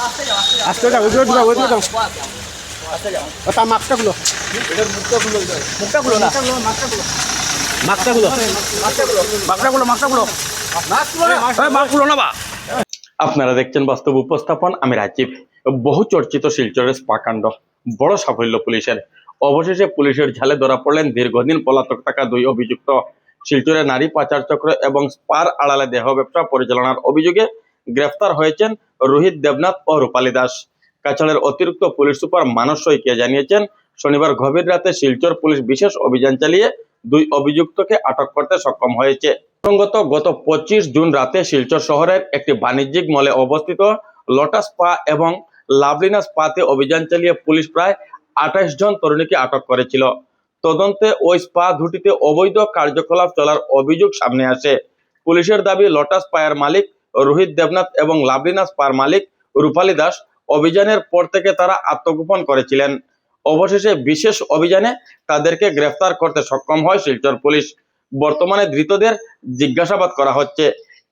আস্তে যাও, ওইদিকে যাও। তার মাস্কটা খুলো, মুখটা খুলো না, মাস্কটা খুলো, মাস্ক খুলো না বা। আপনারা দেখছেন বাস্তব উপস্থাপন, আমি রাজীব। বহু চর্চিত শিলচরের স্পা কাণ্ড, বড় সাফল্য পুলিশের। অবশেষে পুলিশের ঝালে ধরা পড়লেন দীর্ঘদিন পলাতক থাকা দুই অভিযুক্ত। শিলচরে নারী পাচার চক্র এবং স্পার আড়ালে দেহ ব্যবসা পরিচালনার অভিযোগে গ্রেফতার হয়েছেন রোহিত দেবনাথ ও রূপালী দাস। কাছাড়ের অতিরিক্ত পুলিশ সুপার মানস শইকিয়া জানিয়েছেন, শনিবার গভীর রাতে শিলচর পুলিশ বিশেষ অভিযান চালিয়ে দুই অভিযুক্তকে আটক করতে সক্ষম হয়েছে। গত 25 জুন রাতে শিলচর শহরের একটি বাণিজ্যিক মলে অবস্থিত লোটাস স্পা এবং লাভলিনা স্পাতে অভিযান চালিয়ে পুলিশ প্রায় 28 জন তরুণীকে আটক করেছিল। তদন্তে ওই স্পা দুটিতে অবৈধ কার্যকলাপ চলার অভিযোগ সামনে আসে। পুলিশের দাবি, লোটাস স্পায়ের মালিক রোহিত দেবনাথ এবং লাভলিনা স্পার মালিক রূপালী দাস অভিযানের পর থেকে তারা আত্মগোপন করেছিলেন। অবশেষে বিশেষ অভিযানে তাদেরকে গ্রেফতার করতে সক্ষম হয় শিলচর পুলিশ। বর্তমানে ধৃতদের জিজ্ঞাসাবাদ করা হচ্ছে।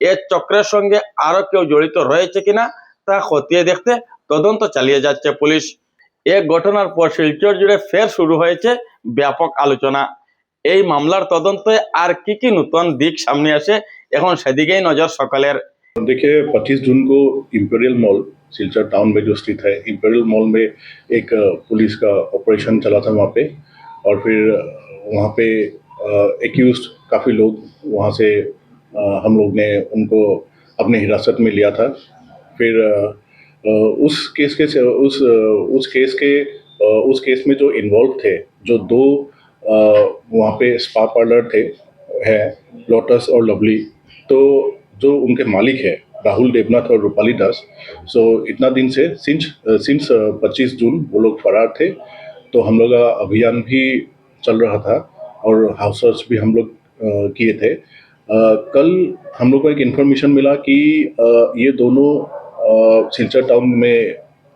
এর চক্রের সঙ্গে আরো কেউ জড়িত রয়েছে কিনা তা খতিয়ে দেখতে তদন্ত চালিয়ে যাচ্ছে পুলিশ। এ ঘটনার পর শিলচর জুড়ে ফের শুরু হয়েছে ব্যাপক আলোচনা। এই মামলার তদন্তে আর কি নতুন দিক সামনে আসে, এখন সেদিকেই নজর সকলের। देखिए 25 जून को इंपीरियल मॉल सिलचर टाउन में जो स्थित है, इंपीरियल मॉल में एक पुलिस का ऑपरेशन चला था वहाँ पे। और फिर वहाँ पे एक्यूज्ड काफ़ी लोग वहाँ से हम लोग ने उनको अपने हिरासत में लिया था। फिर उस केस में जो इन्वॉल्व थे, जो दो वहाँ पे स्पा पार्लर थे, है लोटस और लवली, तो जो उनके मालिक है राहुल देवनाथ और रूपाली दास, सो इतना दिन से सिंस 25 जून वो लोग फरार थे। तो हम लोग का अभियान भी चल रहा था और हाउस सर्च भी हम लोग किए थे। कल हम लोग को एक इन्फॉर्मेशन मिला कि ये दोनों सिलचर टाउन में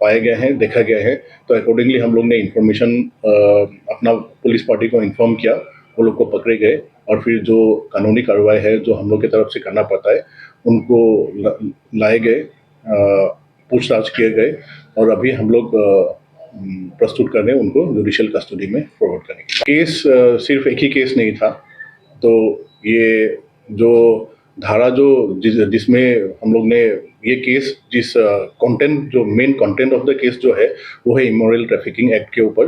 पाए गए हैं, देखा गया है। तो अकॉर्डिंगली हम लोग ने इन्फॉर्मेशन अपना पुलिस पार्टी को इन्फॉर्म किया, वो लोग को पकड़े गए और फिर जो कानूनी कार्रवाई है जो हम लोग की तरफ से करना पड़ता है उनको लाए गए, पूछताछ किए गए और अभी हम लोग प्रस्तुत कर रहे हैं उनको जुडिशियल कस्टडी में फॉरवर्ड करेंगे। केस सिर्फ एक ही केस नहीं था, तो ये जो धारा जिसमें हम लोग ने ये केस जिस कंटेंट जो main content of the case जो है वो है इमोरल ट्रैफिकिंग एक्ट के ऊपर।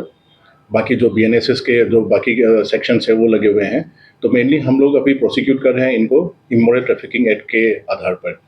बाकी जो BNSS के जो बाकी सेक्शंस है वो लगे हुए हैं। तो मेनली हम लोग अभी प्रोसिक्यूट कर रहे हैं इनको इमोरल ट्रैफिकिंग एक्ट के आधार पर।